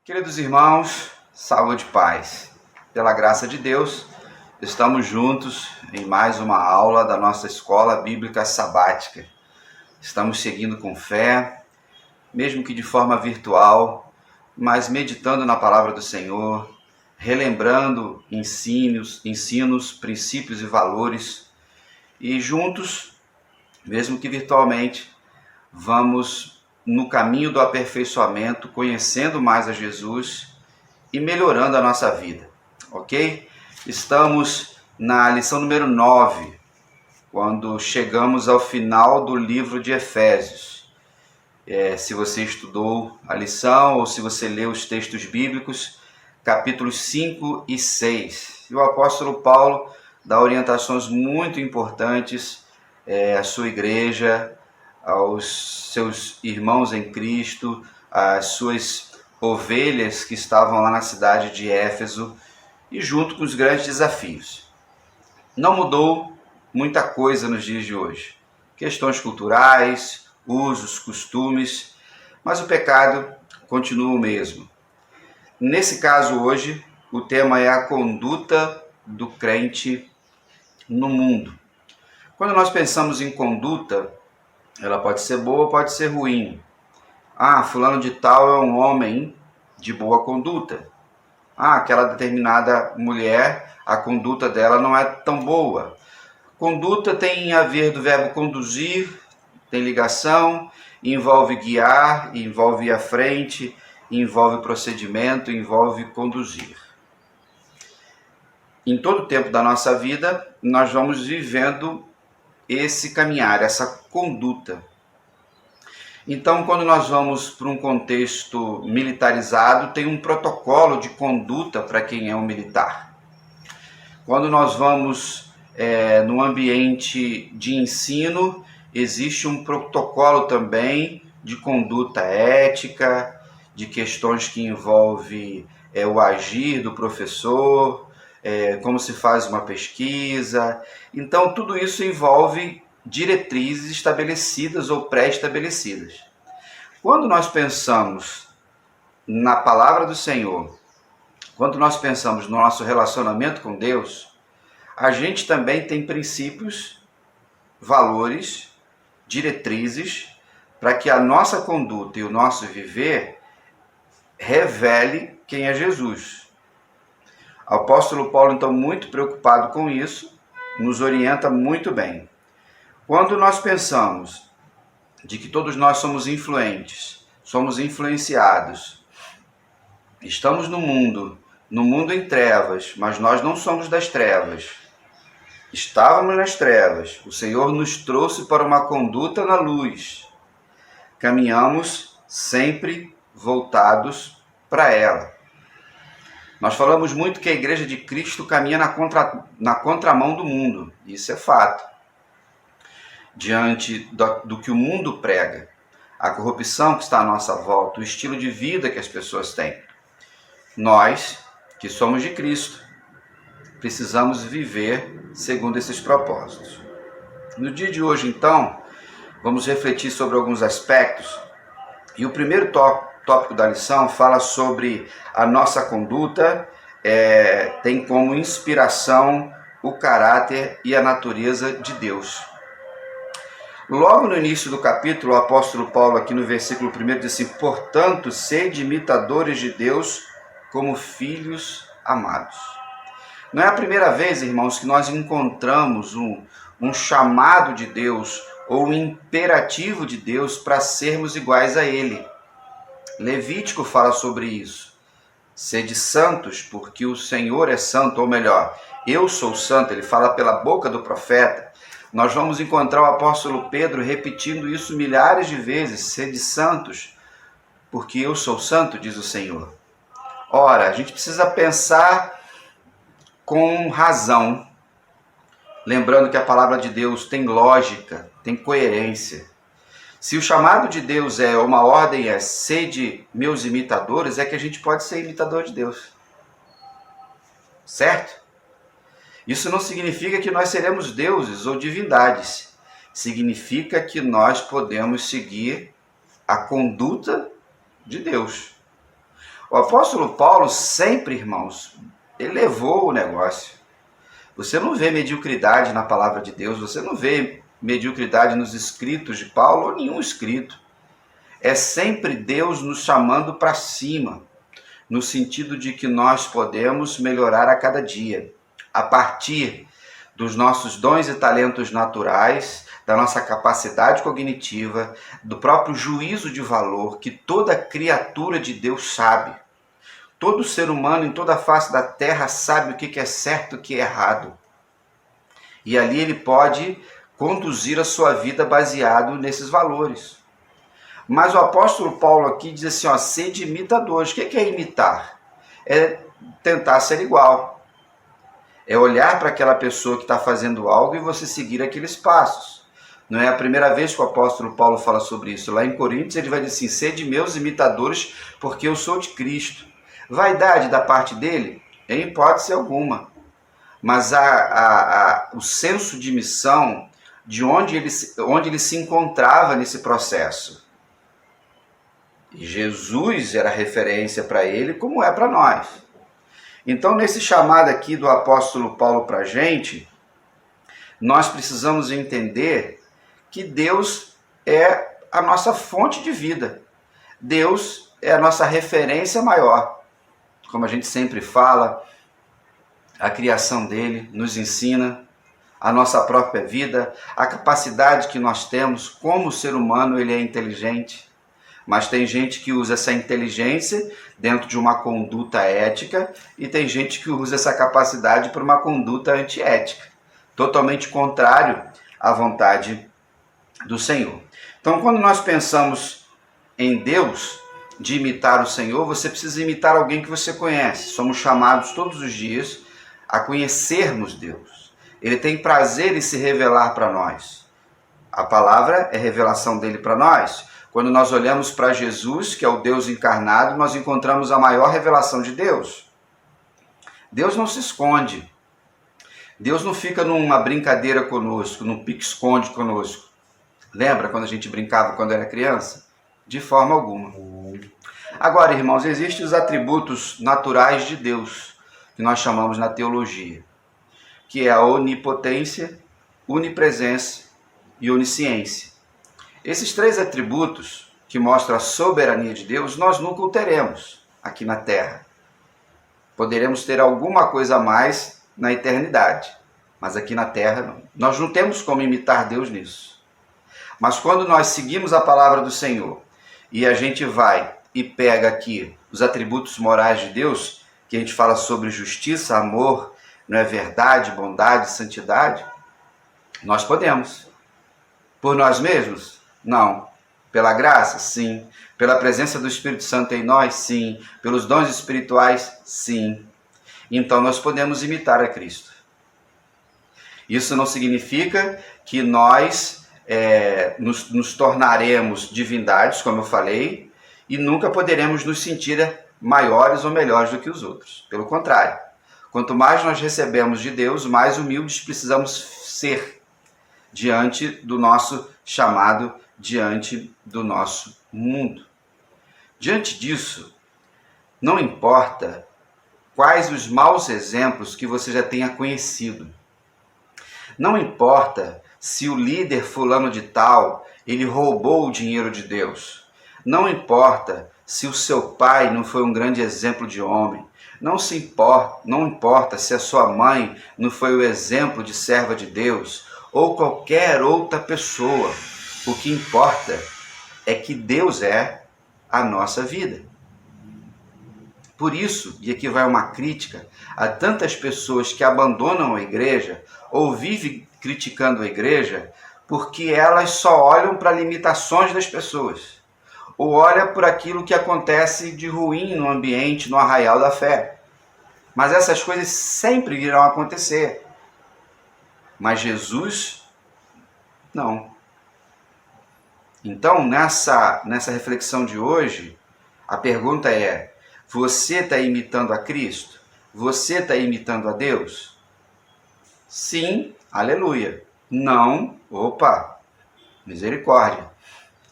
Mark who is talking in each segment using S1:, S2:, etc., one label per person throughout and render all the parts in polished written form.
S1: Queridos irmãos, saúde e paz. Pela graça de Deus, estamos juntos em mais uma aula da nossa escola bíblica sabática. Estamos seguindo com fé, mesmo que de forma virtual, mas meditando na palavra do Senhor, relembrando ensinos, princípios e valores, e juntos, mesmo que virtualmente, vamos no caminho do aperfeiçoamento, conhecendo mais a Jesus e melhorando a nossa vida, ok? Estamos na lição número 9, quando chegamos ao final do livro de Efésios. Se você estudou a lição ou se você leu os textos bíblicos, capítulos 5 e 6. E o apóstolo Paulo dá orientações muito importantes à sua igreja, aos seus irmãos em Cristo, às suas ovelhas que estavam lá na cidade de Éfeso, e junto com os grandes desafios. Não mudou muita coisa nos dias de hoje. Questões culturais, usos, costumes, mas o pecado continua o mesmo. Nesse caso hoje, o tema é a conduta do crente no mundo. Quando nós pensamos em conduta, ela pode ser boa ou pode ser ruim. Fulano de tal é um homem de boa conduta. Aquela determinada mulher, a conduta dela não é tão boa. Conduta tem a ver do verbo conduzir, tem ligação, envolve guiar, envolve ir à frente, envolve procedimento, envolve conduzir. Em todo o tempo da nossa vida, nós vamos vivendo esse caminhar, essa conduta. Então, quando nós vamos para um contexto militarizado, tem um protocolo de conduta para quem é um militar. Quando nós vamos num ambiente de ensino, existe um protocolo também de conduta ética, de questões que envolvem o agir do professor, como se faz uma pesquisa. Então, tudo isso envolve diretrizes estabelecidas ou pré-estabelecidas. Quando nós pensamos na palavra do Senhor, quando nós pensamos no nosso relacionamento com Deus, a gente também tem princípios, valores, diretrizes, para que a nossa conduta e o nosso viver revele quem é Jesus. O apóstolo Paulo, então, muito preocupado com isso, nos orienta muito bem. Quando nós pensamos de que todos nós somos influentes, somos influenciados, estamos no mundo em trevas, mas nós não somos das trevas. Estávamos nas trevas, o Senhor nos trouxe para uma conduta na luz. Caminhamos sempre voltados para ela. Nós falamos muito que a Igreja de Cristo caminha na contramão do mundo. Isso é fato. Diante do que o mundo prega, a corrupção que está à nossa volta, o estilo de vida que as pessoas têm. Nós, que somos de Cristo, precisamos viver segundo esses propósitos. No dia de hoje, então, vamos refletir sobre alguns aspectos. E o primeiro tópico da lição fala sobre a nossa conduta, tem como inspiração o caráter e a natureza de Deus. Logo no início do capítulo, o apóstolo Paulo, aqui no versículo 1, diz assim: portanto, sede imitadores de Deus como filhos amados. Não é a primeira vez, irmãos, que nós encontramos um chamado de Deus ou um imperativo de Deus para sermos iguais a Ele. Levítico fala sobre isso. Sede santos, porque o Senhor é santo, ou melhor, eu sou santo. Ele fala pela boca do profeta. Nós vamos encontrar o apóstolo Pedro repetindo isso milhares de vezes. Sede santos, porque eu sou santo, diz o Senhor. Ora, a gente precisa pensar com razão, lembrando que a palavra de Deus tem lógica, tem coerência. Se o chamado de Deus é uma ordem, é sede meus imitadores, é que a gente pode ser imitador de Deus. Certo? Isso não significa que nós seremos deuses ou divindades. Significa que nós podemos seguir a conduta de Deus. O apóstolo Paulo sempre, irmãos, ele levou o negócio. Você não vê mediocridade na palavra de Deus, você não vê mediocridade nos escritos de Paulo ou nenhum escrito. É sempre Deus nos chamando para cima, no sentido de que nós podemos melhorar a cada dia, a partir dos nossos dons e talentos naturais, da nossa capacidade cognitiva, do próprio juízo de valor que toda criatura de Deus sabe. Todo ser humano em toda a face da terra sabe o que é certo e o que é errado. E ali ele pode conduzir a sua vida baseado nesses valores. Mas o apóstolo Paulo aqui diz assim, ó, sede imitadores. O que é imitar? É tentar ser igual. É olhar para aquela pessoa que está fazendo algo e você seguir aqueles passos. Não é a primeira vez que o apóstolo Paulo fala sobre isso. Lá em Coríntios ele vai dizer assim, sede meus imitadores, porque eu sou de Cristo. Vaidade da parte dele? Em hipótese alguma. Mas o senso de missão, de onde ele se encontrava nesse processo. E Jesus era referência para ele, como é para nós. Então, nesse chamado aqui do apóstolo Paulo para a gente, nós precisamos entender que Deus é a nossa fonte de vida. Deus é a nossa referência maior. Como a gente sempre fala, a criação dele nos ensina a nossa própria vida, a capacidade que nós temos, como ser humano ele é inteligente. Mas tem gente que usa essa inteligência dentro de uma conduta ética e tem gente que usa essa capacidade para uma conduta antiética, totalmente contrário à vontade do Senhor. Então, quando nós pensamos em Deus, de imitar o Senhor, você precisa imitar alguém que você conhece. Somos chamados todos os dias a conhecermos Deus. Ele tem prazer em se revelar para nós. A palavra é revelação dele para nós. Quando nós olhamos para Jesus, que é o Deus encarnado, nós encontramos a maior revelação de Deus. Deus não se esconde. Deus não fica numa brincadeira conosco, num pique-esconde conosco. Lembra quando a gente brincava quando era criança? De forma alguma. Agora, irmãos, existem os atributos naturais de Deus, que nós chamamos na teologia, que é a onipotência, onipresença e onisciência. Esses três atributos que mostram a soberania de Deus, nós nunca o teremos aqui na Terra. Poderemos ter alguma coisa a mais na eternidade, mas aqui na Terra não. Nós não temos como imitar Deus nisso. Mas quando nós seguimos a palavra do Senhor e a gente vai e pega aqui os atributos morais de Deus, que a gente fala sobre justiça, amor, não é verdade, bondade, santidade, nós podemos. Por nós mesmos? Não. Pela graça? Sim. Pela presença do Espírito Santo em nós? Sim. Pelos dons espirituais? Sim. Então nós podemos imitar a Cristo. Isso não significa que nós nos tornaremos divindades, como eu falei, e nunca poderemos nos sentir maiores ou melhores do que os outros. Pelo contrário, quanto mais nós recebemos de Deus, mais humildes precisamos ser diante do nosso chamado, diante do nosso mundo. Diante disso, não importa quais os maus exemplos que você já tenha conhecido. Não importa se o líder fulano de tal, ele roubou o dinheiro de Deus. Não importa se o seu pai não foi um grande exemplo de homem. Não importa se a sua mãe não foi o exemplo de serva de Deus, ou qualquer outra pessoa. O que importa é que Deus é a nossa vida. Por isso, e aqui vai uma crítica a tantas pessoas que abandonam a igreja ou vivem criticando a igreja, porque elas só olham para limitações das pessoas, ou olham por aquilo que acontece de ruim no ambiente, no arraial da fé. Mas essas coisas sempre irão acontecer. Mas Jesus, não. Então, nessa reflexão de hoje, a pergunta é: você está imitando a Cristo? Você está imitando a Deus? Sim, aleluia. Não, opa, misericórdia.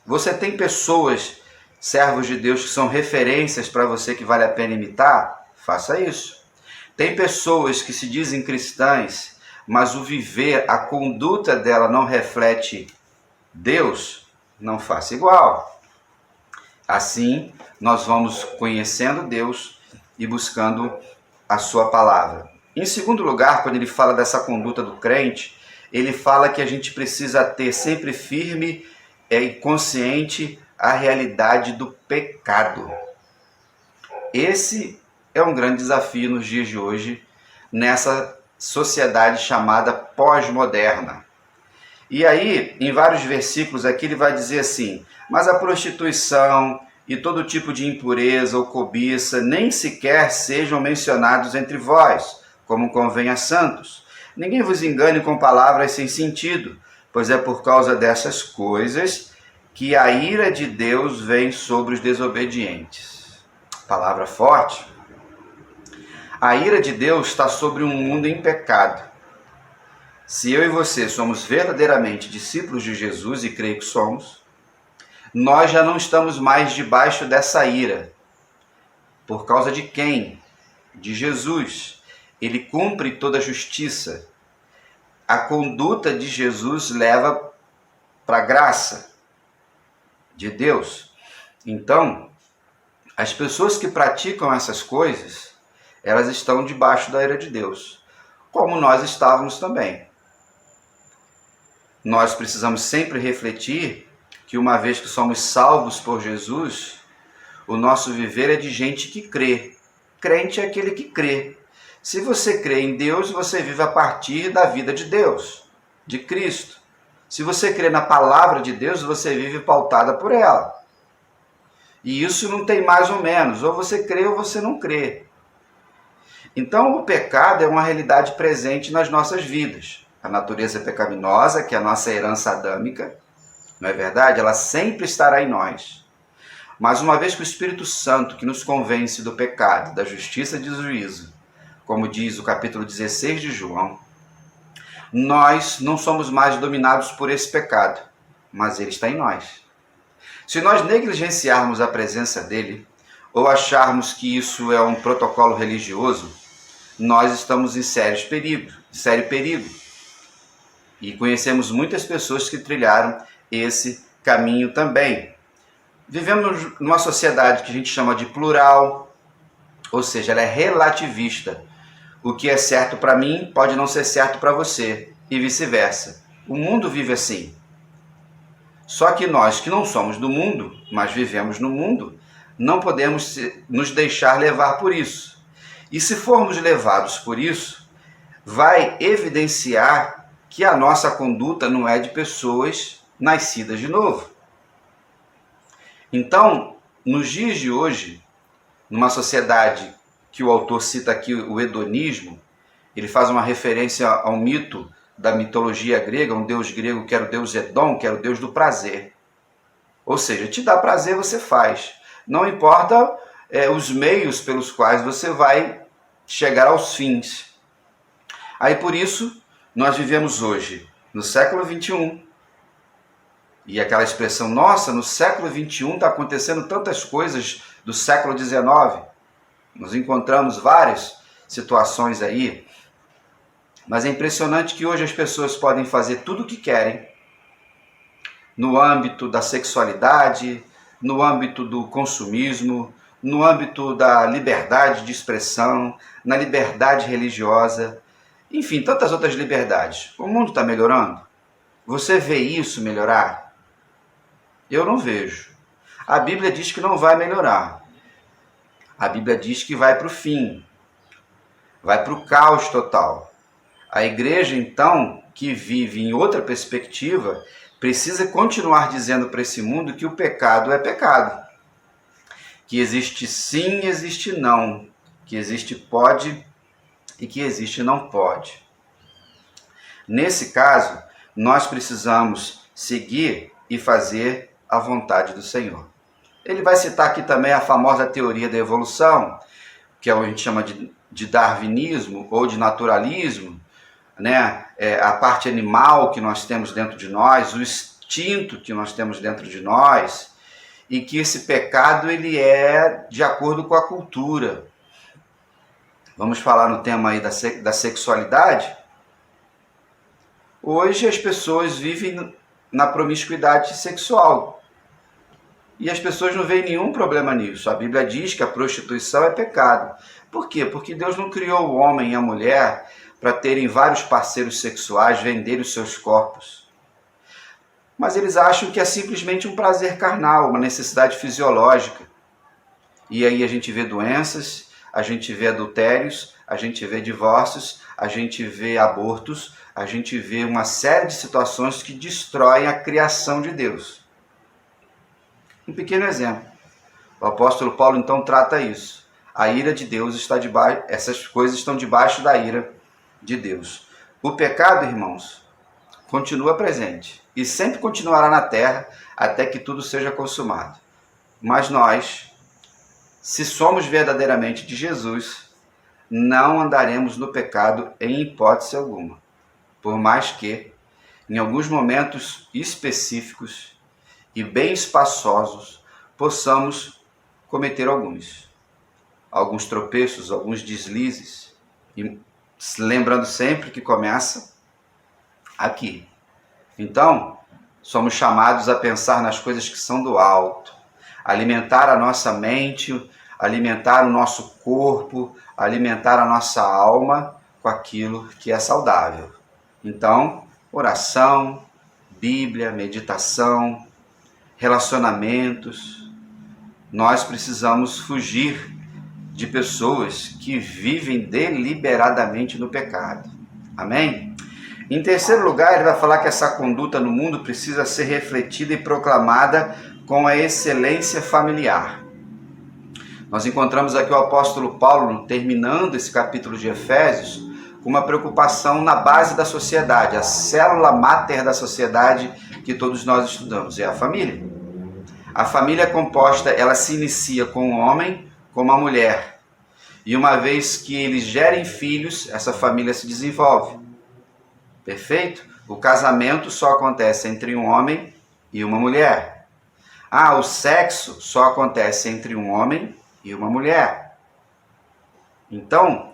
S1: Você tem pessoas servos de Deus que são referências para você que vale a pena imitar, faça isso. Tem pessoas que se dizem cristãs, mas o viver, a conduta dela não reflete Deus, não faça igual. Assim, nós vamos conhecendo Deus e buscando a sua palavra. Em segundo lugar, quando ele fala dessa conduta do crente, ele fala que a gente precisa ter sempre firme e consciente a realidade do pecado. Esse é um grande desafio nos dias de hoje, nessa sociedade chamada pós-moderna. E aí, em vários versículos aqui, ele vai dizer assim: mas a prostituição e todo tipo de impureza ou cobiça nem sequer sejam mencionados entre vós, como convém a santos. Ninguém vos engane com palavras sem sentido, pois é por causa dessas coisas que a ira de Deus vem sobre os desobedientes. Palavra forte. A ira de Deus está sobre um mundo em pecado. Se eu e você somos verdadeiramente discípulos de Jesus, e creio que somos, nós já não estamos mais debaixo dessa ira. Por causa de quem? De Jesus. Ele cumpre toda a justiça. A conduta de Jesus leva para a graça de Deus. Então, as pessoas que praticam essas coisas, elas estão debaixo da ira de Deus, como nós estávamos também. Nós precisamos sempre refletir que uma vez que somos salvos por Jesus, o nosso viver é de gente que crê. Crente é aquele que crê. Se você crê em Deus, você vive a partir da vida de Deus, de Cristo. Se você crê na palavra de Deus, você vive pautada por ela. E isso não tem mais ou menos, ou você crê ou você não crê. Então o pecado é uma realidade presente nas nossas vidas. A natureza pecaminosa, que é a nossa herança adâmica, não é verdade? Ela sempre estará em nós. Mas uma vez que o Espírito Santo, que nos convence do pecado, da justiça e do juízo, como diz o capítulo 16 de João, nós não somos mais dominados por esse pecado, mas ele está em nós. Se nós negligenciarmos a presença dele, ou acharmos que isso é um protocolo religioso, nós estamos em sério perigo. E conhecemos muitas pessoas que trilharam esse caminho também. Vivemos numa sociedade que a gente chama de plural, ou seja, ela é relativista. O que é certo para mim pode não ser certo para você, e vice-versa. O mundo vive assim. Só que nós que não somos do mundo, mas vivemos no mundo, não podemos nos deixar levar por isso. E se formos levados por isso, vai evidenciar que a nossa conduta não é de pessoas nascidas de novo. Então, nos dias de hoje, numa sociedade que o autor cita aqui, o hedonismo, ele faz uma referência ao mito da mitologia grega, um deus grego que era o deus Edom, que era o deus do prazer. Ou seja, te dá prazer, você faz. Não importa os meios pelos quais você vai chegar aos fins. Aí por isso, nós vivemos hoje, no século XXI, e aquela expressão, nossa, no século XXI está acontecendo tantas coisas do século XIX. Nós encontramos várias situações aí, mas é impressionante que hoje as pessoas podem fazer tudo o que querem, no âmbito da sexualidade, no âmbito do consumismo, no âmbito da liberdade de expressão, na liberdade religiosa, enfim, tantas outras liberdades. O mundo está melhorando? Você vê isso melhorar? Eu não vejo. A Bíblia diz que não vai melhorar. A Bíblia diz que vai para o fim. Vai para o caos total. A igreja, então, que vive em outra perspectiva, precisa continuar dizendo para esse mundo que o pecado é pecado. Que existe sim, existe não. Que existe pode e que existe não pode. Nesse caso, nós precisamos seguir e fazer a vontade do Senhor. Ele vai citar aqui também a famosa teoria da evolução, que a gente chama de darwinismo ou de naturalismo, né? A parte animal que nós temos dentro de nós, o instinto que nós temos dentro de nós. e que esse pecado ele é de acordo com a cultura. Vamos falar no tema aí da sexualidade. Hoje as pessoas vivem na promiscuidade sexual e as pessoas não veem nenhum problema nisso. A Bíblia diz que a prostituição é pecado. Por quê? Porque Deus não criou o homem e a mulher para terem vários parceiros sexuais, venderem os seus corpos. Mas eles acham que é simplesmente um prazer carnal, uma necessidade fisiológica. E aí a gente vê doenças, a gente vê adultérios, a gente vê divórcios, a gente vê abortos, a gente vê uma série de situações que destroem a criação de Deus. Um pequeno exemplo. O apóstolo Paulo então trata isso. A ira de Deus está debaixo, essas coisas estão debaixo da ira de Deus. O pecado, irmãos, continua presente e sempre continuará na terra até que tudo seja consumado. Mas nós, se somos verdadeiramente de Jesus, não andaremos no pecado em hipótese alguma. Por mais que, em alguns momentos específicos e bem espaçosos, possamos cometer alguns tropeços, alguns deslizes, e lembrando sempre que começa aqui. Então, somos chamados a pensar nas coisas que são do alto, alimentar a nossa mente, alimentar o nosso corpo, alimentar a nossa alma com aquilo que é saudável. Então, oração, Bíblia, meditação, relacionamentos. Nós precisamos fugir de pessoas que vivem deliberadamente no pecado. Amém? Em terceiro lugar, ele vai falar que essa conduta no mundo precisa ser refletida e proclamada com a excelência familiar. Nós encontramos aqui o apóstolo Paulo, terminando esse capítulo de Efésios, com uma preocupação na base da sociedade, a célula máter da sociedade que todos nós estudamos, é a família. A família é composta, ela se inicia com o homem, com uma mulher. E uma vez que eles gerem filhos, essa família se desenvolve. Perfeito? O casamento só acontece entre um homem e uma mulher. O sexo só acontece entre um homem e uma mulher. Então,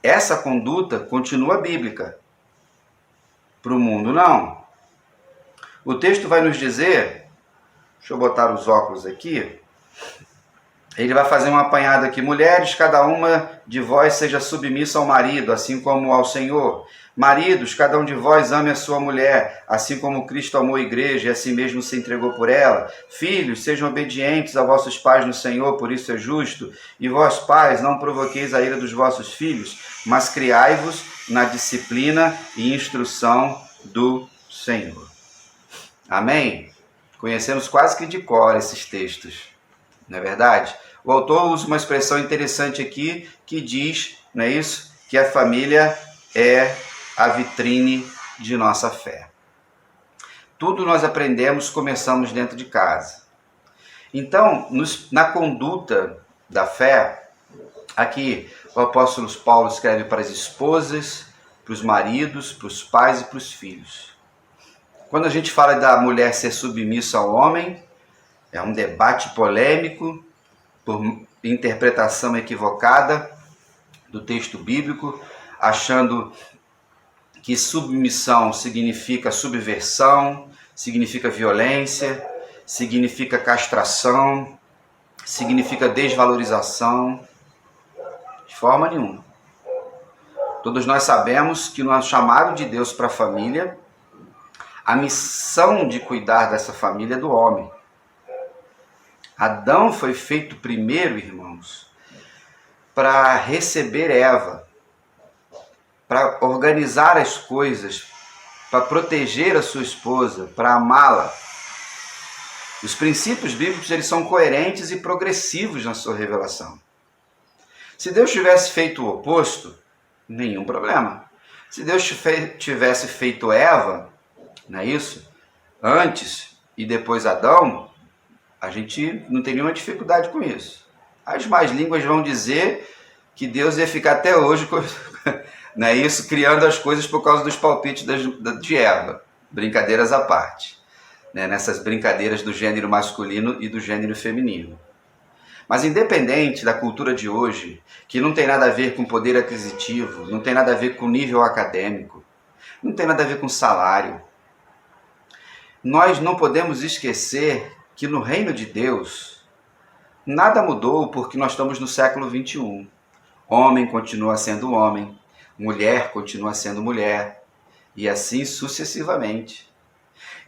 S1: essa conduta continua bíblica. Para o mundo, não. O texto vai nos dizer, deixa eu botar os óculos aqui, ele vai fazer uma apanhada aqui. Mulheres, cada uma de vós seja submissa ao marido, assim como ao Senhor. Maridos, cada um de vós ame a sua mulher, assim como Cristo amou a igreja e assim mesmo se entregou por ela. Filhos, sejam obedientes a vossos pais no Senhor, por isso é justo. E vós, pais, não provoqueis a ira dos vossos filhos, mas criai-vos na disciplina e instrução do Senhor. Amém? Conhecemos quase que de cor esses textos, não é verdade? O autor usa uma expressão interessante aqui que diz, não é isso? Que a família é a vitrine de nossa fé. Tudo nós aprendemos, começamos dentro de casa. Então, na conduta da fé, aqui o apóstolo Paulo escreve para as esposas, para os maridos, para os pais e para os filhos. Quando a gente fala da mulher ser submissa ao homem, é um debate polêmico, por interpretação equivocada do texto bíblico, achando que submissão significa subversão, significa violência, significa castração, significa desvalorização. De forma nenhuma. Todos nós sabemos que no chamado de Deus para a família, a missão de cuidar dessa família é do homem. Adão foi feito primeiro, irmãos, para receber Eva, para organizar as coisas, para proteger a sua esposa, para amá-la. Os princípios bíblicos eles são coerentes e progressivos na sua revelação. Se Deus tivesse feito o oposto, nenhum problema. Se Deus tivesse feito Eva, não é isso? Antes e depois Adão, a gente não tem nenhuma dificuldade com isso. As más línguas vão dizer que Deus ia ficar até hoje, não é isso? Criando as coisas por causa dos palpites de Eva. Brincadeiras à parte. né, nessas brincadeiras do gênero masculino e do gênero feminino. Mas independente da cultura de hoje, que não tem nada a ver com poder aquisitivo, não tem nada a ver com nível acadêmico, não tem nada a ver com salário, nós não podemos esquecer que no reino de Deus, nada mudou porque nós estamos no século 21. Homem continua sendo homem, mulher continua sendo mulher, e assim sucessivamente.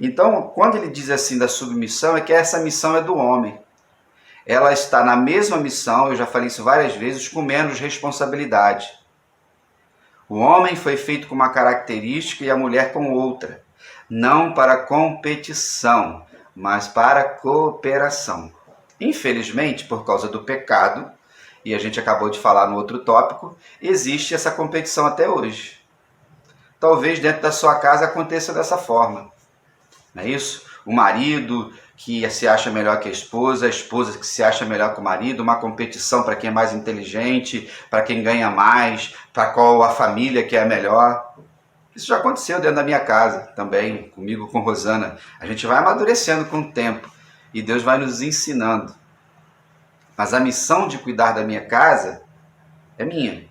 S1: Então, quando ele diz assim da submissão, é que essa missão é do homem. Ela está na mesma missão, eu já falei isso várias vezes, com menos responsabilidade. O homem foi feito com uma característica e a mulher com outra. Não para competição, mas para cooperação. Infelizmente, por causa do pecado, e a gente acabou de falar no outro tópico, existe essa competição até hoje. Talvez dentro da sua casa aconteça dessa forma. Não é isso? O marido que se acha melhor que a esposa que se acha melhor que o marido, uma competição para quem é mais inteligente, para quem ganha mais, para qual a família que é a melhor. Isso já aconteceu dentro da minha casa também, comigo, com Rosana. A gente vai amadurecendo com o tempo e Deus vai nos ensinando. Mas a missão de cuidar da minha casa é minha.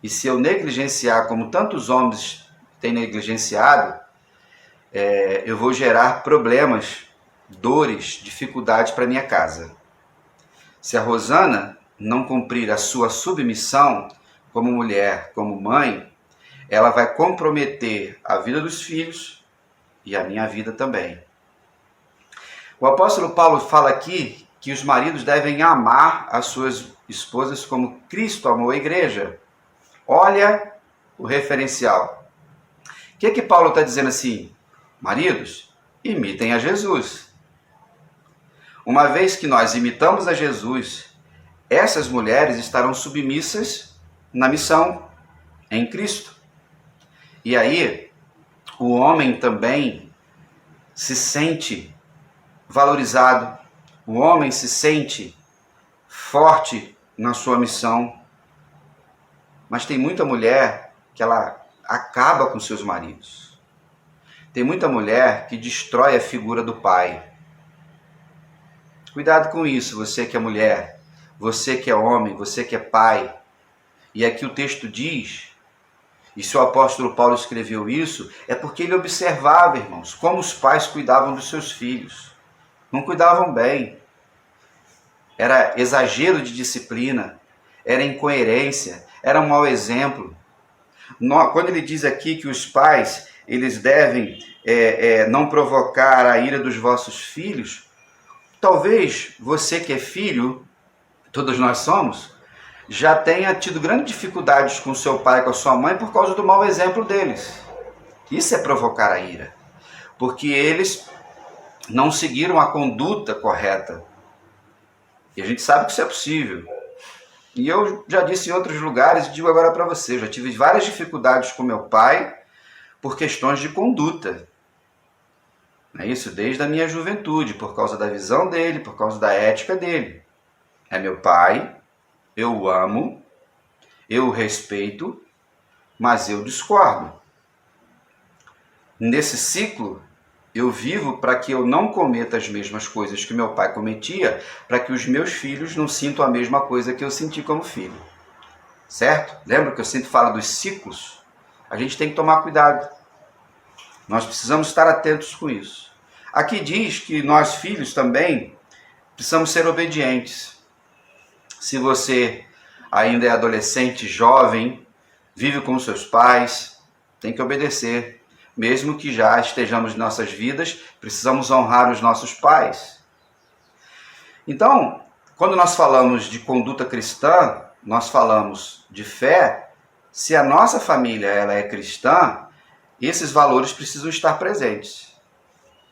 S1: E se eu negligenciar como tantos homens têm negligenciado, eu vou gerar problemas, dores, dificuldades para minha casa. Se a Rosana não cumprir a sua submissão como mulher, como mãe, ela vai comprometer a vida dos filhos e a minha vida também. O apóstolo Paulo fala aqui que os maridos devem amar as suas esposas como Cristo amou a igreja. Olha o referencial. O que Paulo está dizendo assim? Maridos, imitem a Jesus. Uma vez que nós imitamos a Jesus, essas mulheres estarão submissas na missão em Cristo. E aí, o homem também se sente valorizado, o homem se sente forte na sua missão. Mas tem muita mulher que ela acaba com seus maridos. Tem muita mulher que destrói a figura do pai. Cuidado com isso, você que é mulher, você que é homem, você que é pai. E aqui o texto diz, e se o apóstolo Paulo escreveu isso, é porque ele observava, irmãos, como os pais cuidavam dos seus filhos. Não cuidavam bem. Era exagero de disciplina, era incoerência, era um mau exemplo. Quando ele diz aqui que os pais eles devem não provocar a ira dos vossos filhos, talvez você que é filho, todos nós somos, já tenha tido grandes dificuldades com seu pai, com a sua mãe, por causa do mau exemplo deles. Isso é provocar a ira, porque eles não seguiram a conduta correta. E a gente sabe que isso é possível. E eu já disse em outros lugares e digo agora para você, eu já tive várias dificuldades com meu pai por questões de conduta. É isso, desde a minha juventude, por causa da visão dele, por causa da ética dele. É meu pai, eu o amo, eu o respeito, mas eu discordo. Nesse ciclo, eu vivo para que eu não cometa as mesmas coisas que meu pai cometia, para que os meus filhos não sintam a mesma coisa que eu senti como filho. Certo? Lembra que eu sempre falo dos ciclos? A gente tem que tomar cuidado. Nós precisamos estar atentos com isso. Aqui diz que nós filhos também precisamos ser obedientes. Se você ainda é adolescente, jovem, vive com seus pais, tem que obedecer. Mesmo que já estejamos em nossas vidas, precisamos honrar os nossos pais. Então, quando nós falamos de conduta cristã, nós falamos de fé. Se a nossa família ela é cristã, esses valores precisam estar presentes.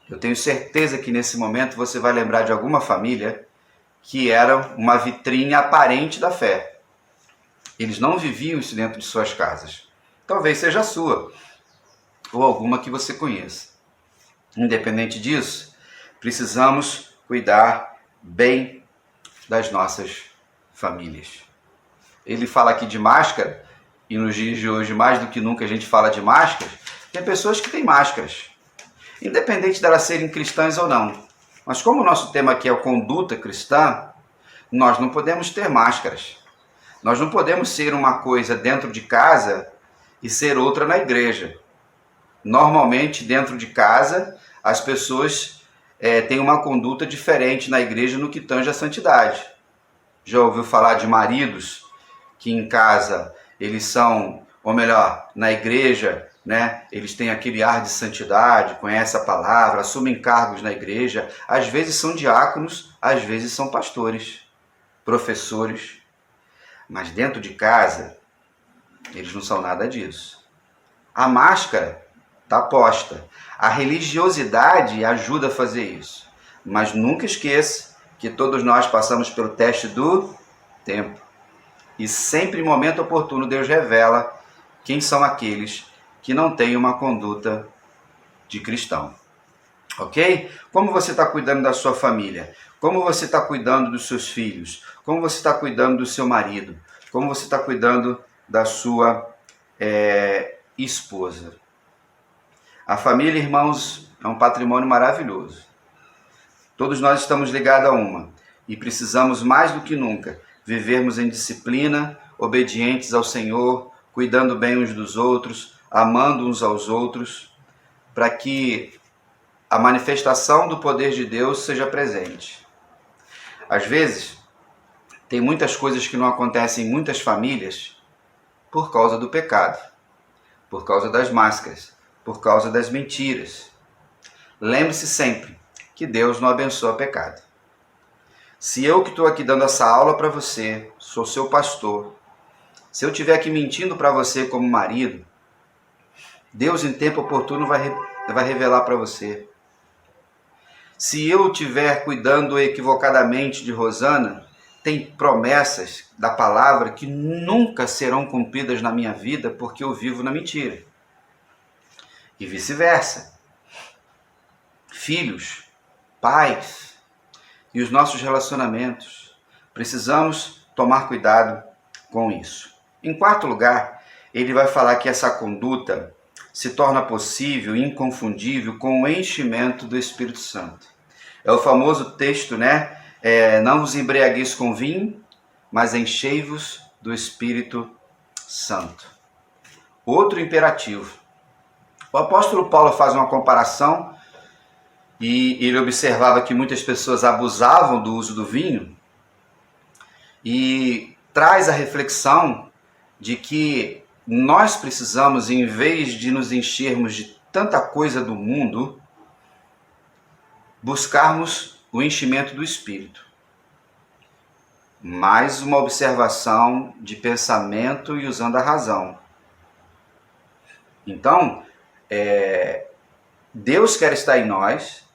S1: Eu tenho certeza que nesse momento você vai lembrar de alguma família que era uma vitrine aparente da fé. Eles não viviam isso dentro de suas casas. Talvez seja a sua, ou alguma que você conheça. Independente disso, precisamos cuidar bem das nossas famílias. Ele fala aqui de máscara, e nos dias de hoje, mais do que nunca, a gente fala de máscaras. Tem pessoas que têm máscaras. independente delas serem cristãs ou não. Mas como o nosso tema aqui é a conduta cristã, nós não podemos ter máscaras. Nós não podemos ser uma coisa dentro de casa e ser outra na igreja. Normalmente, dentro de casa, as pessoas têm uma conduta diferente na igreja no que tange à santidade. Já ouviu falar de maridos que em casa eles são, ou melhor, na igreja, né, eles têm aquele ar de santidade, conhecem a palavra, assumem cargos na igreja, às vezes são diáconos, às vezes são pastores, professores, mas dentro de casa eles não são nada disso. A máscara está posta, a religiosidade ajuda a fazer isso, mas nunca esqueça que todos nós passamos pelo teste do tempo. E sempre em momento oportuno Deus revela quem são aqueles que não têm uma conduta de cristão. Ok? Como você está cuidando da sua família? Como você está cuidando dos seus filhos? Como você está cuidando do seu marido? Como você está cuidando da sua esposa? A família, irmãos, é um patrimônio maravilhoso. Todos nós estamos ligados a uma e precisamos mais do que nunca vivermos em disciplina, obedientes ao Senhor, cuidando bem uns dos outros, amando uns aos outros, para que a manifestação do poder de Deus seja presente. Às vezes, tem muitas coisas que não acontecem em muitas famílias por causa do pecado, por causa das máscaras, por causa das mentiras. Lembre-se sempre que Deus não abençoa pecado. Se eu que estou aqui dando essa aula para você, sou seu pastor, se eu estiver aqui mentindo para você como marido, Deus em tempo oportuno vai revelar para você. Se eu estiver cuidando equivocadamente de Rosana, tem promessas da palavra que nunca serão cumpridas na minha vida porque eu vivo na mentira. E vice-versa. Filhos, pais e os nossos relacionamentos, precisamos tomar cuidado com isso. Em quarto lugar, ele vai falar que essa conduta se torna possível e inconfundível com o enchimento do Espírito Santo. É o famoso texto, né? Não vos embriagueis com vinho, mas enchei-vos do Espírito Santo. Outro imperativo. O apóstolo Paulo faz uma comparação e ele observava que muitas pessoas abusavam do uso do vinho e traz a reflexão de que nós precisamos, em vez de nos enchermos de tanta coisa do mundo, buscarmos o enchimento do Espírito. Mais uma observação de pensamento e usando a razão. Então, Deus quer estar em nós,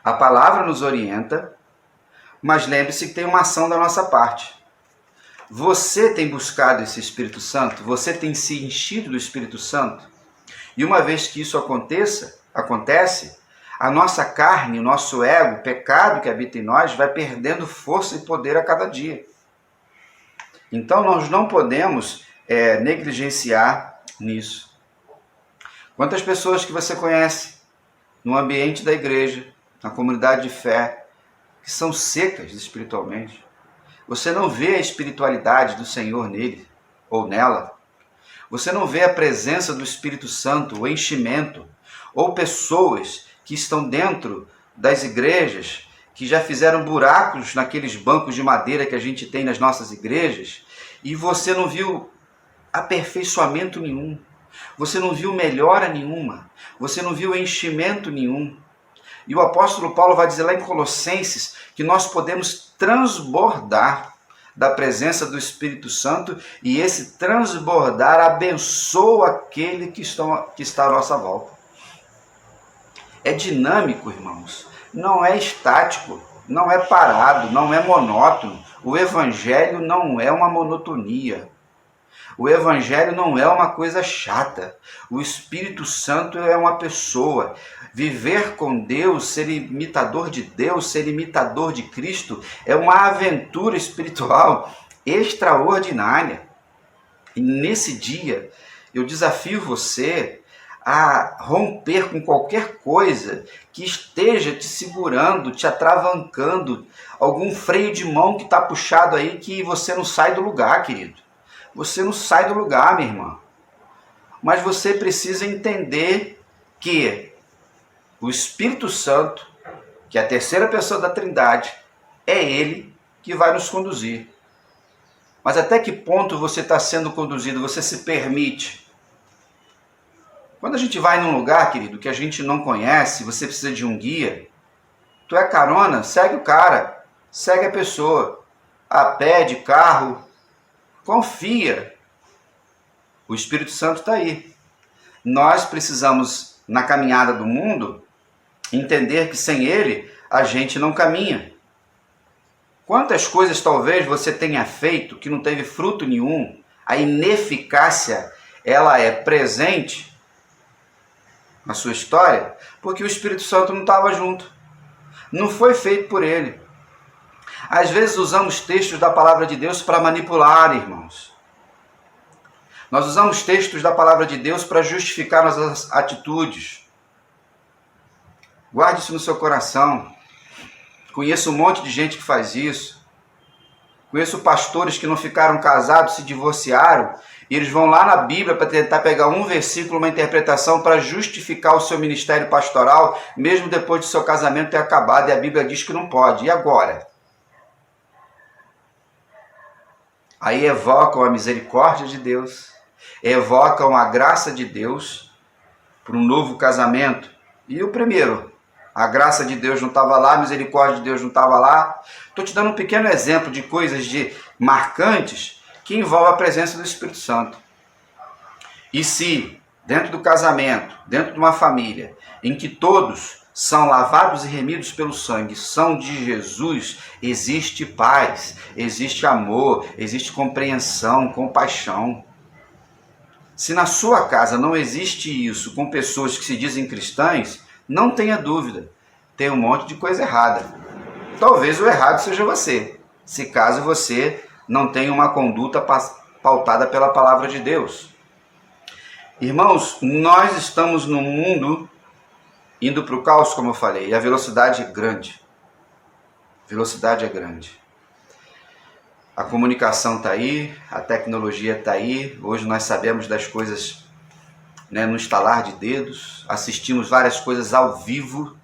S1: a palavra nos orienta, mas lembre-se que tem uma ação da nossa parte. Você tem buscado esse Espírito Santo? Você tem se enchido do Espírito Santo? E uma vez que isso acontece, a nossa carne, o nosso ego, o pecado que habita em nós, vai perdendo força e poder a cada dia. Então nós não podemos negligenciar nisso. Quantas pessoas que você conhece no ambiente da igreja, na comunidade de fé, que são secas espiritualmente? Você não vê a espiritualidade do Senhor nele ou nela. Você não vê a presença do Espírito Santo, o enchimento, ou pessoas que estão dentro das igrejas, que já fizeram buracos naqueles bancos de madeira que a gente tem nas nossas igrejas, e você não viu aperfeiçoamento nenhum, você não viu melhora nenhuma, você não viu enchimento nenhum. E o apóstolo Paulo vai dizer lá em Colossenses que nós podemos transbordar da presença do Espírito Santo, e esse transbordar abençoa aquele que está à nossa volta. É dinâmico, irmãos, não é estático, não é parado, não é monótono. O Evangelho não é uma monotonia. O Evangelho não é uma coisa chata. O Espírito Santo é uma pessoa. Viver com Deus, ser imitador de Deus, ser imitador de Cristo, é uma aventura espiritual extraordinária. E nesse dia, eu desafio você a romper com qualquer coisa que esteja te segurando, te atravancando, algum freio de mão que está puxado aí que você não sai do lugar, querido. Você não sai do lugar, minha irmã. Mas você precisa entender que o Espírito Santo, que é a terceira pessoa da Trindade, é Ele que vai nos conduzir. Mas até que ponto você está sendo conduzido? Você se permite? Quando a gente vai num lugar, querido, que a gente não conhece, você precisa de um guia, tu é carona, segue o cara, segue a pessoa, a pé, de carro, confia. O Espírito Santo está aí. Nós precisamos, na caminhada do mundo, entender que sem Ele a gente não caminha. Quantas coisas talvez você tenha feito que não teve fruto nenhum, a ineficácia ela é presente na sua história, porque o Espírito Santo não estava junto. Não foi feito por Ele. Às vezes usamos textos da palavra de Deus para manipular, irmãos. Nós usamos textos da palavra de Deus para justificar nossas atitudes. Guarde isso no seu coração. Conheço um monte de gente que faz isso. Conheço pastores que não ficaram casados, se divorciaram, e eles vão lá na Bíblia para tentar pegar um versículo, uma interpretação para justificar o seu ministério pastoral, mesmo depois do seu casamento ter acabado, e a Bíblia diz que não pode. E agora? Aí evocam a misericórdia de Deus, evocam a graça de Deus para um novo casamento. E o primeiro? A graça de Deus não estava lá, a misericórdia de Deus não estava lá. Estou te dando um pequeno exemplo de coisas marcantes que envolvem a presença do Espírito Santo. E se, dentro do casamento, dentro de uma família, em que todos são lavados e remidos pelo sangue, são de Jesus, existe paz, existe amor, existe compreensão, compaixão. Se na sua casa não existe isso com pessoas que se dizem cristãs, não tenha dúvida, tem um monte de coisa errada. Talvez o errado seja você, se caso você não tenha uma conduta pautada pela palavra de Deus. Irmãos, nós estamos num mundo indo para o caos, como eu falei, e a velocidade é grande. Velocidade é grande. A comunicação está aí, a tecnologia está aí, hoje nós sabemos das coisas, no estalar de dedos, assistimos várias coisas ao vivo.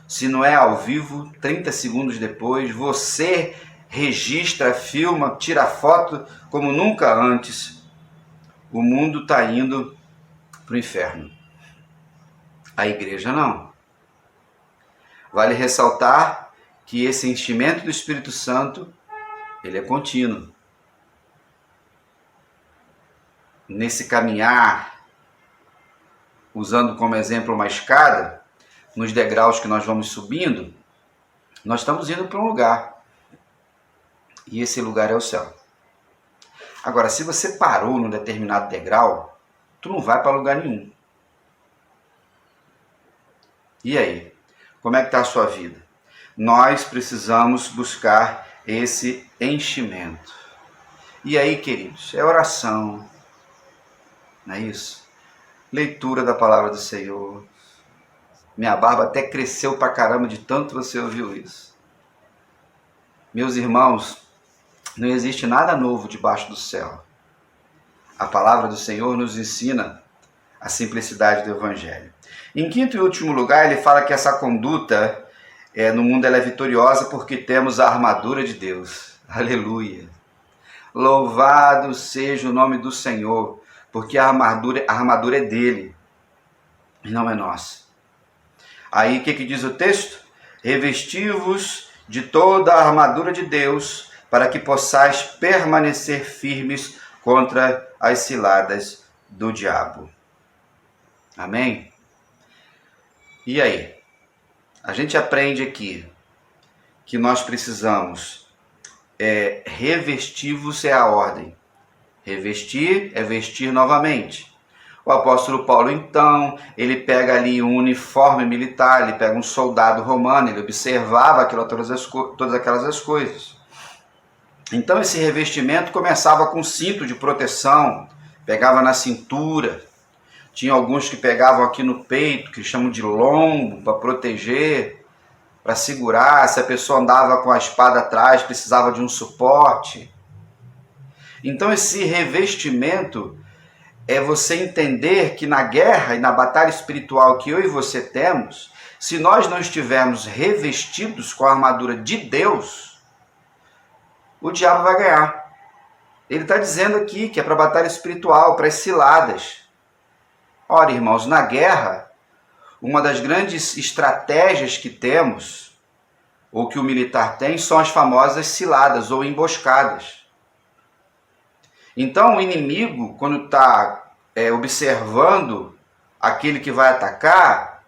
S1: Se não é ao vivo, 30 segundos depois, você registra, filma, tira foto como nunca antes. O mundo está indo para o inferno. A igreja não. Vale ressaltar que esse enchimento do Espírito Santo, ele é contínuo. Nesse caminhar, usando como exemplo uma escada, nos degraus que nós vamos subindo, nós estamos indo para um lugar. E esse lugar é o céu. Agora, se você parou num determinado degrau, tu não vai para lugar nenhum. E aí? Como é que está a sua vida? Nós precisamos buscar esse enchimento. E aí, queridos, é oração, não é isso? Leitura da palavra do Senhor. Minha barba até cresceu pra caramba de tanto você ouviu isso. Meus irmãos, não existe nada novo debaixo do céu. A palavra do Senhor nos ensina a simplicidade do Evangelho. Em quinto e último lugar, ele fala que essa conduta no mundo ela é vitoriosa porque temos a armadura de Deus. Aleluia! Louvado seja o nome do Senhor, porque a armadura é dele e não é nossa. Aí o que diz o texto? Revesti-vos de toda a armadura de Deus, para que possais permanecer firmes contra as ciladas do diabo. Amém? E aí? A gente aprende aqui que nós precisamos revestir-vos é a ordem. Revestir é vestir novamente. O apóstolo Paulo, então, ele pega ali um uniforme militar, ele pega um soldado romano, ele observava todas aquelas coisas. Então esse revestimento começava com cinto de proteção, pegava na cintura. Tinha alguns que pegavam aqui no peito, que chamam de lombo, para proteger, para segurar. Se a pessoa andava com a espada atrás, precisava de um suporte. Então esse revestimento é você entender que na guerra e na batalha espiritual que eu e você temos, se nós não estivermos revestidos com a armadura de Deus, o diabo vai ganhar. Ele está dizendo aqui que é para a batalha espiritual, para as ciladas. Ora, irmãos, na guerra, uma das grandes estratégias que temos, ou que o militar tem, são as famosas ciladas ou emboscadas. Então, o inimigo, quando está observando aquele que vai atacar,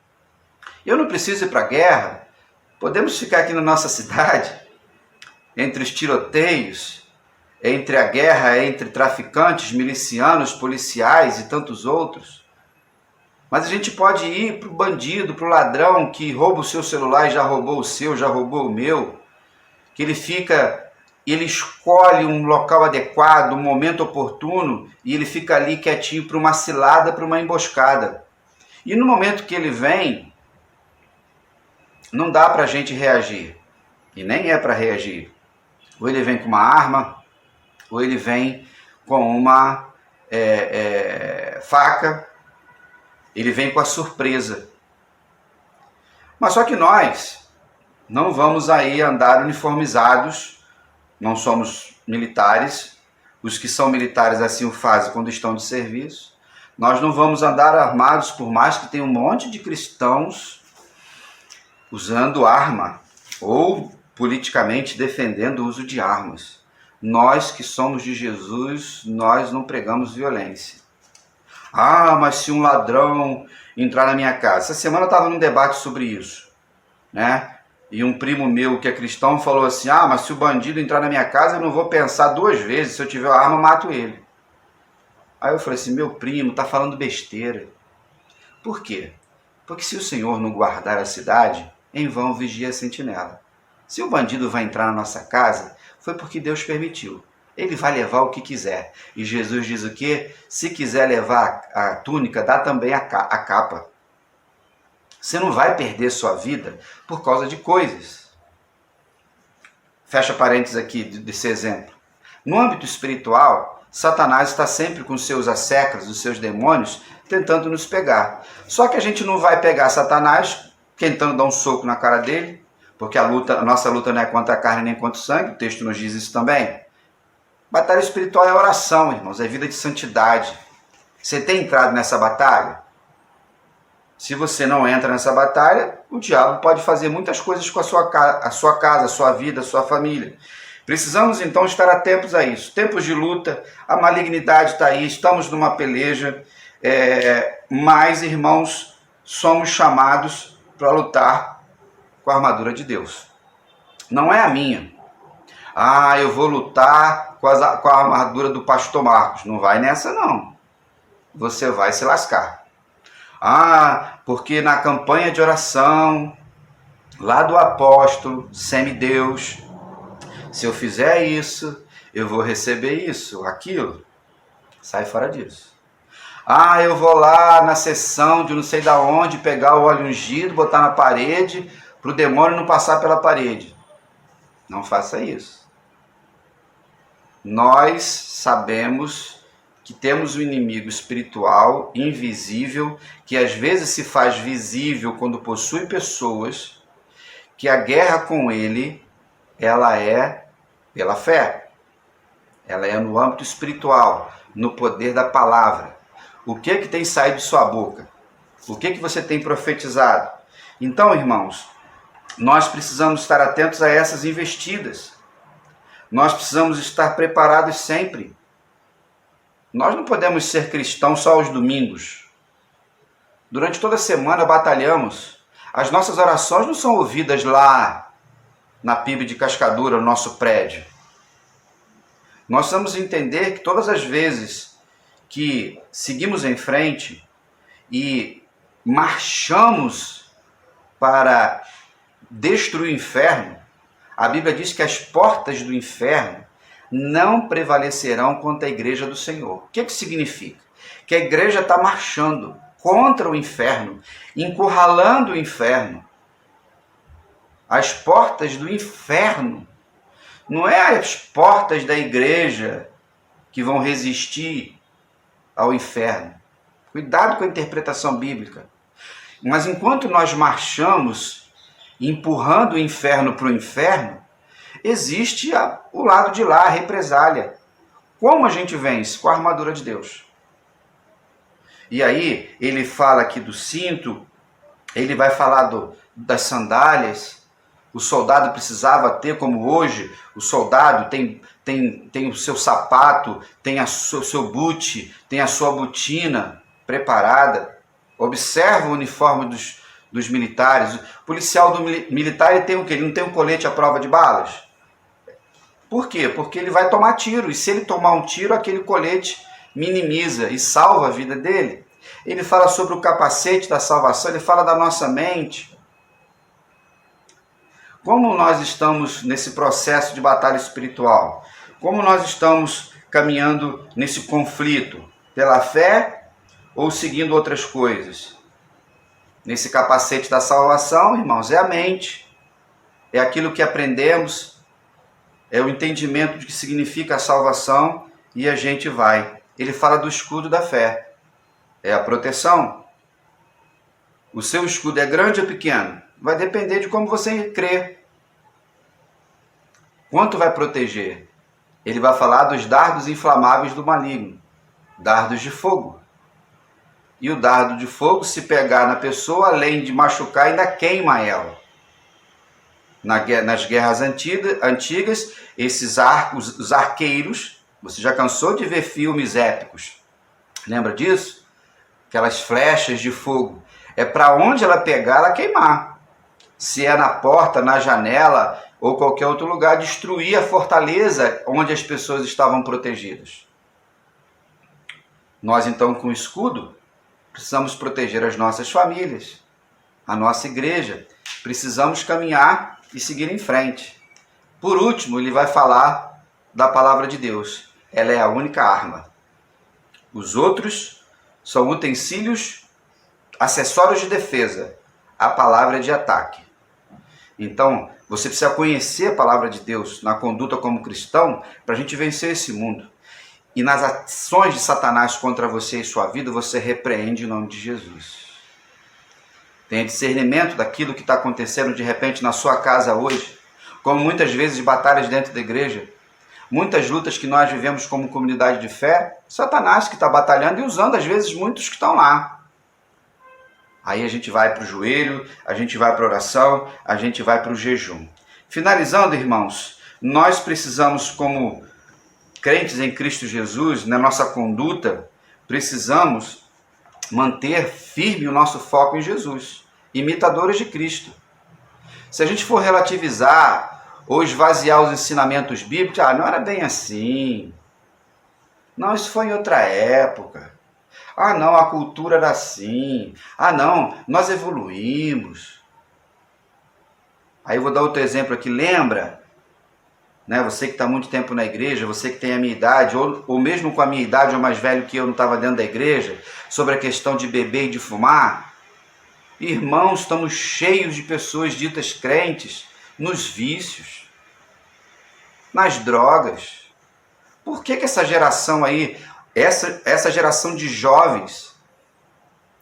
S1: eu não preciso ir para a guerra, podemos ficar aqui na nossa cidade, entre os tiroteios, entre a guerra entre traficantes, milicianos, policiais e tantos outros. Mas a gente pode ir para o bandido, para o ladrão que rouba o seu celular e já roubou o seu, já roubou o meu, que ele escolhe um local adequado, um momento oportuno, e ele fica ali quietinho para uma cilada, para uma emboscada. E no momento que ele vem, não dá para a gente reagir, e nem é para reagir. Ou ele vem com uma arma, ou ele vem com uma faca, ele vem com a surpresa. Mas só que nós não vamos aí andar uniformizados, não somos militares, os que são militares assim o fazem quando estão de serviço. Nós não vamos andar armados, por mais que tenha um monte de cristãos usando arma, ou politicamente defendendo o uso de armas. Nós que somos de Jesus, nós não pregamos violência. Ah, mas se um ladrão entrar na minha casa... Essa semana eu estava num debate sobre isso, né? E um primo meu que é cristão falou assim, ah, mas se o bandido entrar na minha casa, eu não vou pensar 2 vezes, se eu tiver arma, eu mato ele. Aí eu falei assim, meu primo, está falando besteira. Por quê? Porque se o Senhor não guardar a cidade, em vão vigia a sentinela. Se o bandido vai entrar na nossa casa, foi porque Deus permitiu. Ele vai levar o que quiser. E Jesus diz o quê? Se quiser levar a túnica, dá também a capa. Você não vai perder sua vida por causa de coisas. Fecha parênteses aqui desse exemplo. No âmbito espiritual, Satanás está sempre com seus asseclas, os seus demônios, tentando nos pegar. Só que a gente não vai pegar Satanás tentando dar um soco na cara dele, porque a nossa luta não é contra a carne nem contra o sangue, o texto nos diz isso também. Batalha espiritual é oração, irmãos, é vida de santidade. Você tem entrado nessa batalha? Se você não entra nessa batalha, o diabo pode fazer muitas coisas com a sua casa, a sua vida, a sua família. Precisamos então estar atentos a isso. Tempos de luta, a malignidade está aí, estamos numa peleja, mas, irmãos, somos chamados para lutar com a armadura de Deus. Não é a minha. Ah, eu vou lutar com a armadura do pastor Marcos. Não vai nessa, não. Você vai se lascar. Ah, porque na campanha de oração, lá do apóstolo, semideus, se eu fizer isso, eu vou receber isso, aquilo. Sai fora disso. Ah, eu vou lá na sessão de não sei da onde, pegar o óleo ungido, botar na parede, para o demônio não passar pela parede. Não faça isso. Nós sabemos que temos um inimigo espiritual, invisível, que às vezes se faz visível quando possui pessoas, que a guerra com ele, ela é pela fé. Ela é no âmbito espiritual, no poder da palavra. O que tem saído de sua boca? O que você tem profetizado? Então, irmãos, nós precisamos estar atentos a essas investidas. Nós precisamos estar preparados sempre. Nós não podemos ser cristãos só aos domingos. Durante toda a semana batalhamos. As nossas orações não são ouvidas lá na PIB de Cascadura, no nosso prédio. Nós precisamos entender que todas as vezes que seguimos em frente e marchamos para destruir o inferno, a Bíblia diz que as portas do inferno não prevalecerão contra a igreja do Senhor. O que significa? que a igreja está marchando contra o inferno, encurralando o inferno. As portas do inferno. Não é as portas da igreja que vão resistir ao inferno. Cuidado com a interpretação bíblica. Mas enquanto nós marchamos, empurrando o inferno para o inferno, existe o lado de lá, a represália. Como a gente vence? Com a armadura de Deus. E aí, ele fala aqui do cinto, ele vai falar das sandálias. O soldado precisava ter, como hoje, o soldado tem o seu sapato, tem o seu boot, tem a sua botina preparada. Observa o uniforme dos militares. O policial militar ele tem o quê? Ele não tem um colete à prova de balas? Por quê? Porque ele vai tomar tiro. E se ele tomar um tiro, aquele colete minimiza e salva a vida dele. Ele fala sobre o capacete da salvação, ele fala da nossa mente. Como nós estamos nesse processo de batalha espiritual? Como nós estamos caminhando nesse conflito? Pela fé ou seguindo outras coisas? Nesse capacete da salvação, irmãos, é a mente. É aquilo que aprendemos, é o entendimento de que significa a salvação e a gente vai. Ele fala do escudo da fé. É a proteção. O seu escudo é grande ou pequeno? Vai depender de como você crê. Quanto vai proteger? Ele vai falar dos dardos inflamáveis do maligno. Dardos de fogo. E o dardo de fogo, se pegar na pessoa, além de machucar, ainda queima ela. Nas guerras antigas, esses arcos, os arqueiros, você já cansou de ver filmes épicos? Lembra disso? Aquelas flechas de fogo. É para onde ela pegar, ela queimar. Se é na porta, na janela ou qualquer outro lugar, destruir a fortaleza onde as pessoas estavam protegidas. Nós então, com o escudo, precisamos proteger as nossas famílias, a nossa igreja. Precisamos caminhar e seguir em frente. Por último, ele vai falar da palavra de Deus. Ela é a única arma. Os outros são utensílios, acessórios de defesa. A palavra é de ataque. Então, você precisa conhecer a palavra de Deus na conduta como cristão para a gente vencer esse mundo. E nas ações de Satanás contra você e sua vida, você repreende em nome de Jesus. Tenha discernimento daquilo que está acontecendo de repente na sua casa hoje, como muitas vezes batalhas dentro da igreja, muitas lutas que nós vivemos como comunidade de fé, Satanás que está batalhando e usando às vezes muitos que estão lá. Aí a gente vai para o joelho, a gente vai para a oração, a gente vai para o jejum. Finalizando, irmãos, nós precisamos, como crentes em Cristo Jesus, na nossa conduta, precisamos manter firme o nosso foco em Jesus, imitadores de Cristo. Se a gente for relativizar ou esvaziar os ensinamentos bíblicos, não era bem assim. Não, isso foi em outra época. Não, a cultura era assim. Não, nós evoluímos. Aí eu vou dar outro exemplo aqui. Lembra, né, você que está muito tempo na igreja, você que tem a minha idade, ou mesmo com a minha idade ou mais velho que eu, não estava dentro da igreja, sobre a questão de beber e de fumar? Irmãos, estamos cheios de pessoas ditas crentes nos vícios, nas drogas. Por que essa geração aí, essa geração de jovens,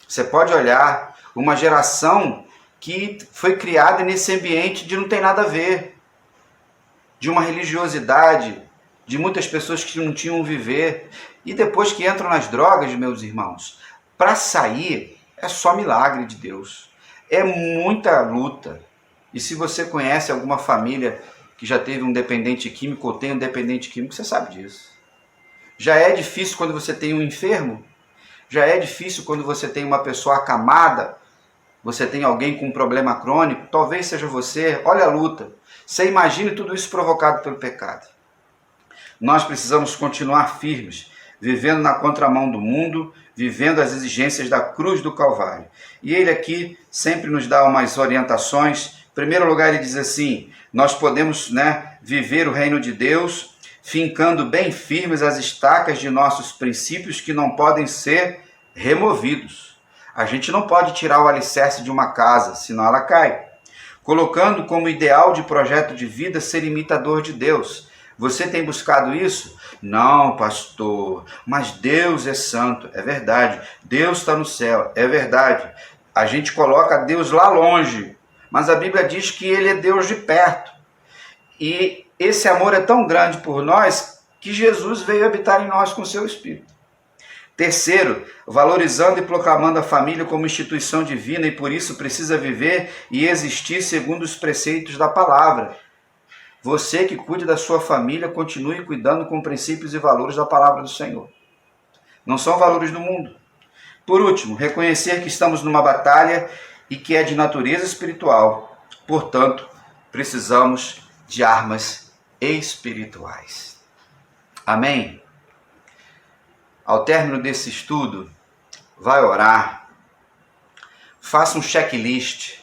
S1: você pode olhar, uma geração que foi criada nesse ambiente de não tem nada a ver, de uma religiosidade, de muitas pessoas que não tinham viver, e depois que entram nas drogas, meus irmãos, para sair é só milagre de Deus, é muita luta. E se você conhece alguma família que já teve um dependente químico ou tem um dependente químico, você sabe disso. Já é difícil quando você tem um enfermo, já é difícil quando você tem uma pessoa acamada, você tem alguém com um problema crônico, talvez seja você, olha a luta. Você imagine tudo isso provocado pelo pecado. Nós precisamos continuar firmes, vivendo na contramão do mundo, vivendo as exigências da cruz do Calvário. E ele aqui sempre nos dá umas orientações. Em primeiro lugar, ele diz assim, nós podemos, viver o reino de Deus, fincando bem firmes as estacas de nossos princípios que não podem ser removidos. A gente não pode tirar o alicerce de uma casa, senão ela cai. Colocando como ideal de projeto de vida ser imitador de Deus. Você tem buscado isso? Não, pastor, mas Deus é santo. É verdade. Deus está no céu. É verdade. A gente coloca Deus lá longe, mas a Bíblia diz que Ele é Deus de perto. E esse amor é tão grande por nós que Jesus veio habitar em nós com o seu Espírito. Terceiro, valorizando e proclamando a família como instituição divina e por isso precisa viver e existir segundo os preceitos da palavra. Você que cuide da sua família, continue cuidando com princípios e valores da palavra do Senhor. Não são valores do mundo. Por último, reconhecer que estamos numa batalha e que é de natureza espiritual. Portanto, precisamos de armas espirituais. Amém? Ao término desse estudo, vai orar. Faça um checklist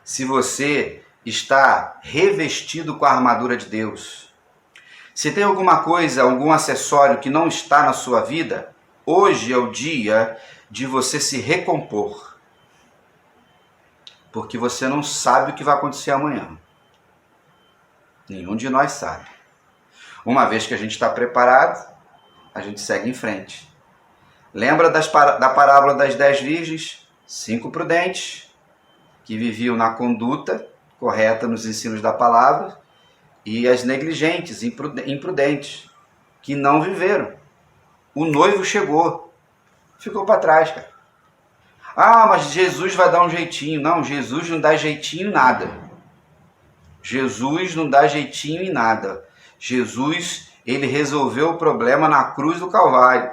S1: se você está revestido com a armadura de Deus. Se tem alguma coisa, algum acessório que não está na sua vida, hoje é o dia de você se recompor. Porque você não sabe o que vai acontecer amanhã. Nenhum de nós sabe. Uma vez que a gente está preparado, a gente segue em frente. Lembra da parábola das 10 virgens? 5 prudentes, que viviam na conduta correta nos ensinos da palavra, e as negligentes, imprudentes, que não viveram. O noivo chegou, ficou para trás, cara. Ah, mas Jesus vai dar um jeitinho. Não, Jesus não dá jeitinho em nada. Jesus não dá jeitinho em nada. Jesus, ele resolveu o problema na cruz do Calvário.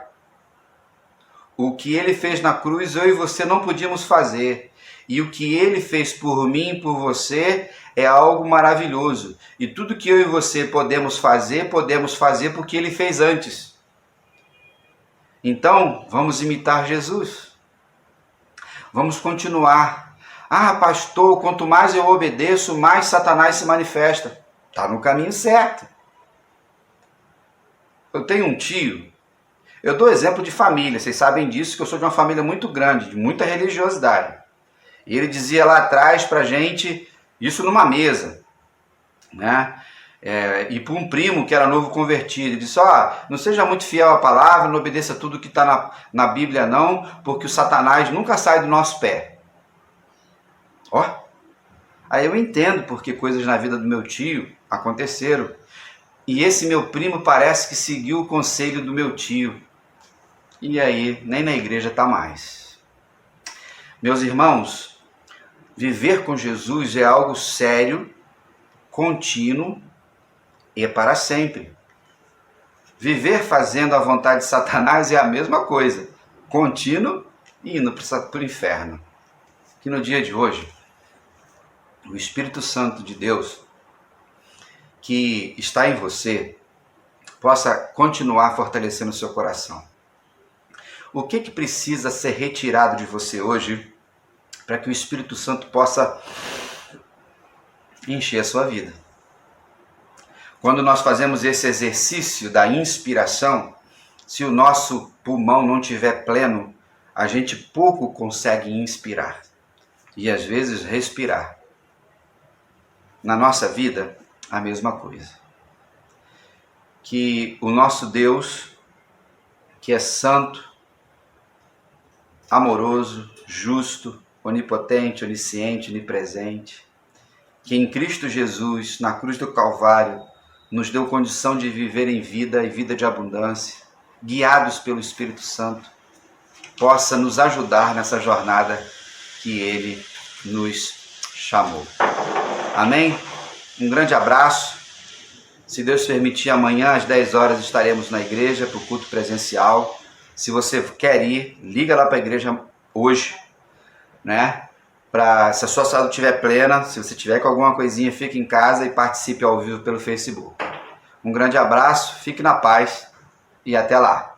S1: O que ele fez na cruz, eu e você não podíamos fazer. E o que ele fez por mim e por você é algo maravilhoso. E tudo que eu e você podemos fazer porque ele fez antes. Então, vamos imitar Jesus. Vamos continuar. Ah, pastor, quanto mais eu obedeço, mais Satanás se manifesta. Está no caminho certo. Eu tenho um tio, eu dou exemplo de família, vocês sabem disso, que eu sou de uma família muito grande, de muita religiosidade. E ele dizia lá atrás pra gente, isso numa mesa, né? E para um primo que era novo convertido, ele disse, não seja muito fiel à palavra, não obedeça tudo que está na Bíblia não, porque o Satanás nunca sai do nosso pé. Aí eu entendo porque coisas na vida do meu tio aconteceram. E esse meu primo parece que seguiu o conselho do meu tio. E aí, nem na igreja está mais. Meus irmãos, viver com Jesus é algo sério, contínuo e é para sempre. Viver fazendo a vontade de Satanás é a mesma coisa, contínuo e indo para o inferno. Que no dia de hoje, o Espírito Santo de Deus, que está em você, possa continuar fortalecendo o seu coração. O que precisa ser retirado de você hoje para que o Espírito Santo possa encher a sua vida? Quando nós fazemos esse exercício da inspiração, se o nosso pulmão não estiver pleno, a gente pouco consegue inspirar e às vezes respirar. Na nossa vida, a mesma coisa. Que o nosso Deus, que é santo, amoroso, justo, onipotente, onisciente, onipresente, que em Cristo Jesus, na cruz do Calvário, nos deu condição de viver em vida e vida de abundância, guiados pelo Espírito Santo, possa nos ajudar nessa jornada que Ele nos chamou. Amém? Um grande abraço. Se Deus permitir, amanhã às 10 horas estaremos na igreja para o culto presencial. Se você quer ir, liga lá para a igreja hoje, né? Se a sua saúde estiver plena, se você tiver com alguma coisinha, fique em casa e participe ao vivo pelo Facebook. Um grande abraço, fique na paz e até lá.